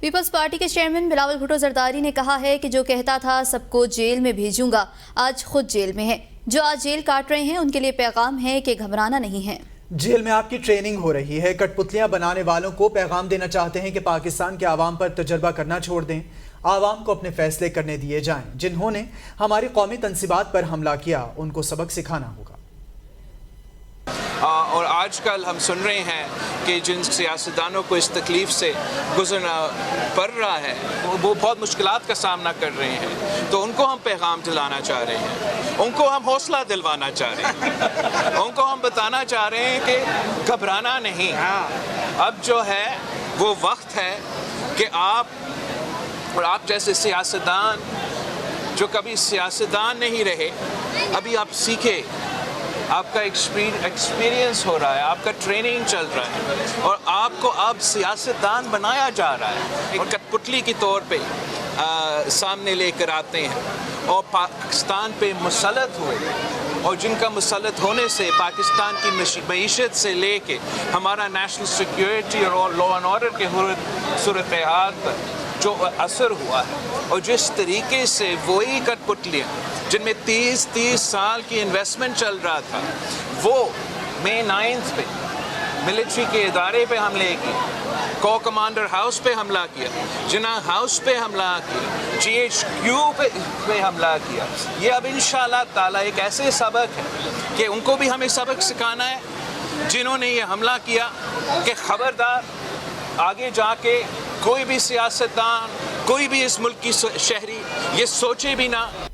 Peoples party کے chairman Bilawal Bhutto Zardari نے کہا ہے کہ جو کہتا تھا سب کو جیل میں بھیجوں گا آج خود جیل میں ہے۔ جو آج جیل کاٹ رہے ہیں ان کے لیے پیغام ہے کہ گھبرانا نہیں ہے۔ جیل میں آپ کی ٹریننگ ہو رہی ہے۔ کٹ پتلیاں بنانے والوں کو پیغام دینا چاہتے ہیں کہ پاکستان کے عوام پر تجربہ کرنا چھوڑ دیں، عوام کو اپنے فیصلے کرنے دیے جائیں۔ جنہوں نے ہماری قومی تنصیبات پر حملہ کیا ان کو سبق سکھانا ہوگا۔ اور آج کل ہم سن رہے ہیں کہ جن سیاستدانوں کو اس تکلیف سے گزرنا پڑ رہا ہے وہ بہت مشکلات کا سامنا کر رہے ہیں، تو ان کو ہم پیغام دلانا چاہ رہے ہیں، ان کو ہم حوصلہ دلوانا چاہ رہے ہیں، ان کو ہم بتانا چاہ رہے ہیں کہ گھبرانا نہیں۔ اب جو ہے وہ وقت ہے کہ آپ اور آپ جیسے سیاستدان جو کبھی سیاستدان نہیں رہے، ابھی آپ سیکھے، آپ کا ایکسپیرینس ہو رہا ہے، آپ کا ٹریننگ چل رہا ہے اور آپ کو اب سیاستدان بنایا جا رہا ہے اور کٹ پتلی کے طور پہ سامنے لے کر آتے ہیں اور پاکستان پہ مسلط ہوئے، اور جن کا مسلط ہونے سے پاکستان کی معیشت سے لے کے ہمارا نیشنل سیکیورٹی اور لا اینڈ آرڈر کے صورتحال پر جو اثر ہوا ہے، اور جس طریقے سے وہی کٹ پتلیاں جن میں 30 سال کی انویسٹمنٹ چل رہا تھا، وہ مئی 9 پہ ملٹری کے ادارے پہ حملے کی، کو کمانڈر ہاؤس پہ حملہ کیا، جناح ہاؤس پہ حملہ کیا، GHQ پہ حملہ کیا۔ یہ اب انشاءاللہ تعالیٰ ایک ایسے سبق ہے کہ ان کو بھی ہمیں سبق سکھانا ہے جنہوں نے یہ حملہ کیا، کہ خبردار آگے جا کے کوئی بھی سیاستدان، کوئی بھی اس ملک کی شہری یہ سوچے بھی نہ